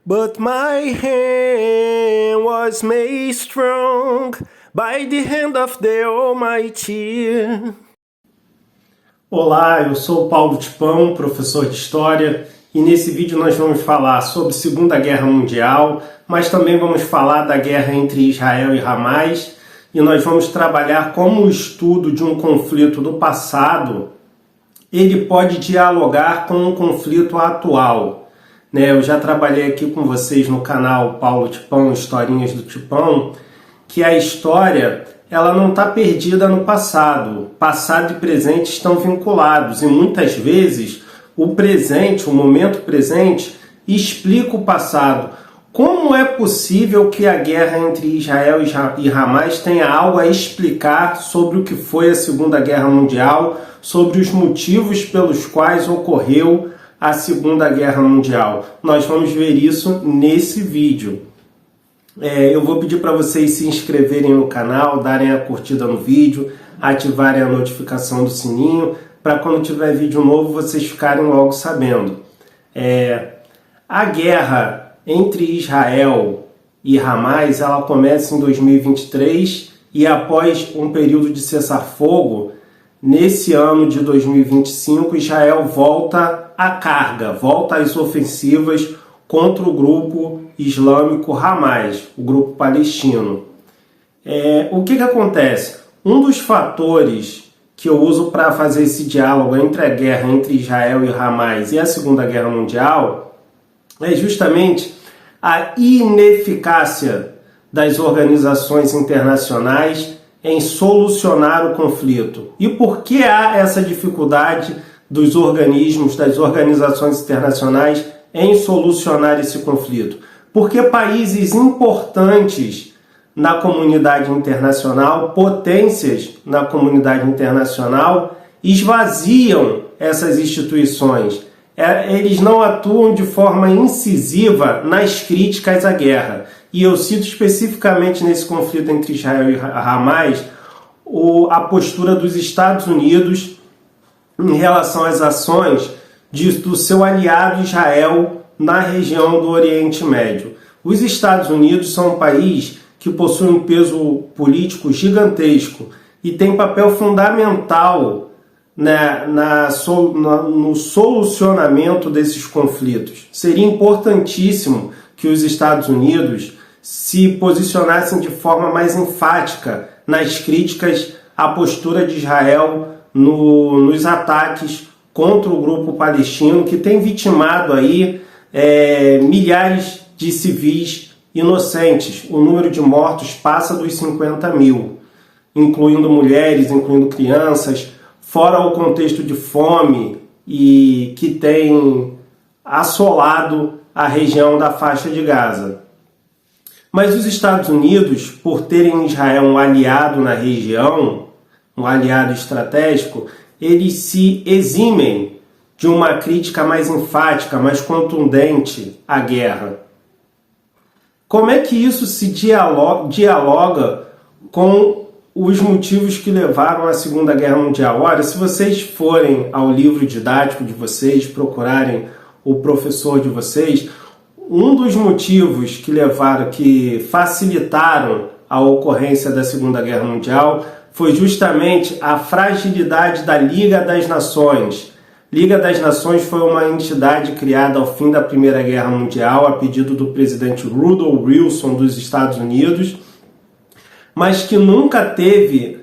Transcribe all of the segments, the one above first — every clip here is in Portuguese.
But my hand was made strong by the hand of the Almighty. Olá, eu sou o Paulo Tipão, professor de História, e nesse vídeo nós vamos falar sobre a Segunda Guerra Mundial, mas também vamos falar da guerra entre Israel e Hamas, e nós vamos trabalhar como o estudo de um conflito do passado ele pode dialogar com um conflito atual. Eu já trabalhei aqui com vocês no canal Paulo Tipão, Historinhas do Tipão, que a história ela não está perdida no passado. Passado e presente estão vinculados e muitas vezes o presente, o momento presente, explica o passado. Como é possível que a guerra entre Israel e Hamas tenha algo a explicar sobre o que foi a Segunda Guerra Mundial, sobre os motivos pelos quais ocorreu a Segunda Guerra Mundial? Nós vamos ver isso nesse vídeo. Eu vou pedir para vocês se inscreverem no canal, darem a curtida no vídeo, ativarem a notificação do sininho, para quando tiver vídeo novo vocês ficarem logo sabendo. A guerra entre Israel e Hamas ela começa em 2023 e após um período de cessar-fogo, nesse ano de 2025, Israel volta à carga, volta às ofensivas contra o grupo islâmico Hamas, o grupo palestino. O que acontece? Um dos fatores que eu uso para fazer esse diálogo entre a guerra entre Israel e Hamas e a Segunda Guerra Mundial é justamente a ineficácia das organizações internacionais em solucionar o conflito. E por que há essa dificuldade dos organismos, das organizações internacionais em solucionar esse conflito? Porque países importantes na comunidade internacional, potências na comunidade internacional, esvaziam essas instituições. Eles não atuam de forma incisiva nas críticas à guerra. E eu cito especificamente nesse conflito entre Israel e Hamas a postura dos Estados Unidos em relação às ações do seu aliado Israel na região do Oriente Médio. Os Estados Unidos são um país que possui um peso político gigantesco e tem papel fundamental no solucionamento desses conflitos. Seria importantíssimo que os Estados Unidos se posicionassem de forma mais enfática nas críticas à postura de Israel nos ataques contra o grupo palestino, que tem vitimado aí milhares de civis inocentes. O número de mortos passa dos 50 mil, incluindo mulheres, incluindo crianças, fora o contexto de fome e que tem assolado a região da faixa de Gaza. Mas os Estados Unidos, por terem Israel um aliado na região, um aliado estratégico, eles se eximem de uma crítica mais enfática, mais contundente à guerra. Como é que isso se dialoga com os motivos que levaram à Segunda Guerra Mundial? Olha, se vocês forem ao livro didático de vocês, procurarem o professor de vocês, um dos motivos que facilitaram a ocorrência da Segunda Guerra Mundial foi justamente a fragilidade da Liga das Nações. Liga das Nações foi uma entidade criada ao fim da Primeira Guerra Mundial a pedido do presidente Woodrow Wilson dos Estados Unidos, mas que nunca teve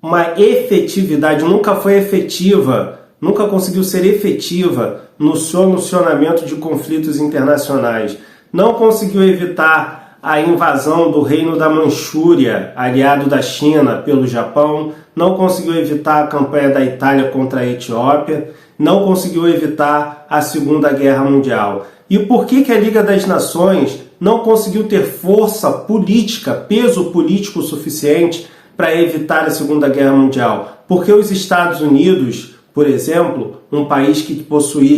uma efetividade, nunca foi efetiva, nunca conseguiu ser efetiva no solucionamento de conflitos internacionais. Não conseguiu evitar a invasão do Reino da Manchúria, aliado da China, pelo Japão, não conseguiu evitar a campanha da Itália contra a Etiópia, não conseguiu evitar a Segunda Guerra Mundial. E por que a Liga das Nações não conseguiu ter força política, peso político suficiente para evitar a Segunda Guerra Mundial? Porque os Estados Unidos, por exemplo, um país que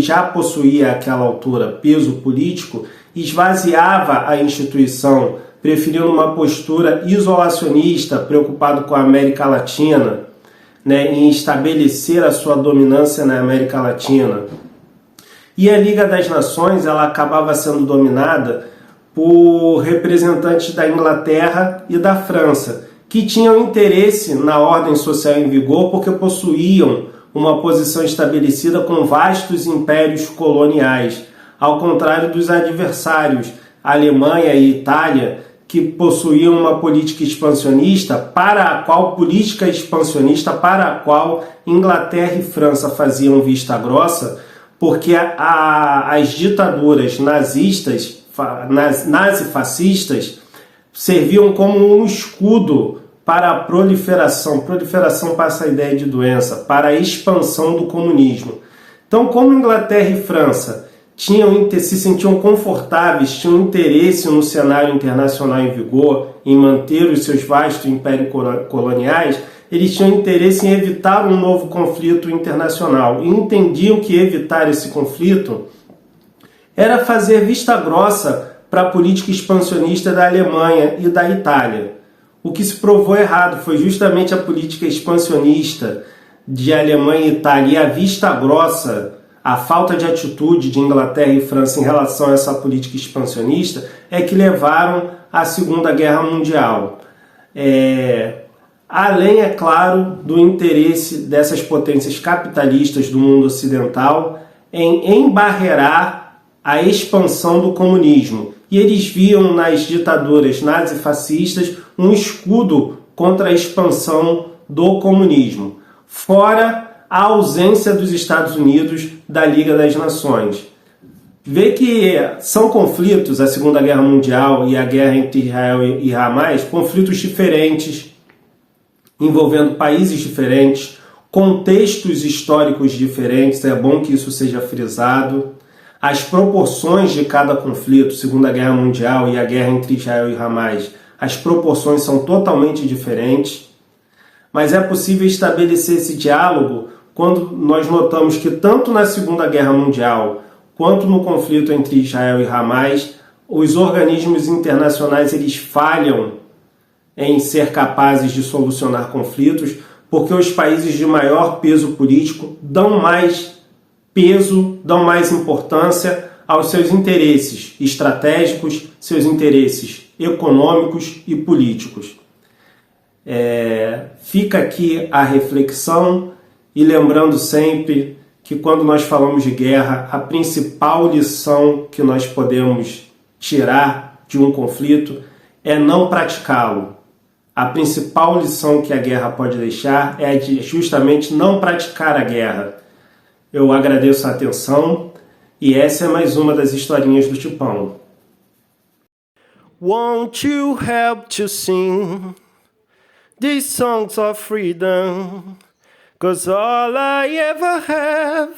já possuía àquela altura peso político, esvaziava a instituição, preferindo uma postura isolacionista, preocupado com a América Latina, em estabelecer a sua dominância na América Latina. E a Liga das Nações ela acabava sendo dominada por representantes da Inglaterra e da França, que tinham interesse na ordem social em vigor porque possuíam uma posição estabelecida com vastos impérios coloniais, ao contrário dos adversários, Alemanha e Itália, que possuíam uma política expansionista para a qual Inglaterra e França faziam vista grossa, porque as ditaduras nazifascistas serviam como um escudo para a proliferação passa a ideia de doença, para a expansão do comunismo. Então, como Inglaterra e França se sentiam confortáveis, tinham interesse no cenário internacional em vigor, em manter os seus vastos impérios coloniais, eles tinham interesse em evitar um novo conflito internacional e entendiam que evitar esse conflito era fazer vista grossa para a política expansionista da Alemanha e da Itália. O que se provou errado foi justamente a política expansionista de Alemanha e Itália e a vista grossa, a falta de atitude de Inglaterra e França em relação a essa política expansionista é que levaram à Segunda Guerra Mundial. Além, é claro, do interesse dessas potências capitalistas do mundo ocidental em embarrear a expansão do comunismo. E eles viam nas ditaduras nazifascistas um escudo contra a expansão do comunismo, fora a ausência dos Estados Unidos da Liga das Nações. Vê que são conflitos, a Segunda Guerra Mundial e a guerra entre Israel e Hamas, conflitos diferentes, envolvendo países diferentes, contextos históricos diferentes, é bom que isso seja frisado. As proporções de cada conflito, Segunda Guerra Mundial e a guerra entre Israel e Hamas, as proporções são totalmente diferentes, mas é possível estabelecer esse diálogo quando nós notamos que tanto na Segunda Guerra Mundial quanto no conflito entre Israel e Hamas, os organismos internacionais eles falham em ser capazes de solucionar conflitos, porque os países de maior peso político dão mais peso, dão mais importância aos seus interesses estratégicos, seus interesses econômicos e políticos. Fica aqui a reflexão e lembrando sempre que quando nós falamos de guerra, a principal lição que nós podemos tirar de um conflito é não praticá-lo. A principal lição que a guerra pode deixar é de justamente não praticar a guerra. Eu agradeço a atenção e essa é mais uma das historinhas do Tipão. Won't you help to sing these songs of freedom? 'Cause all I ever have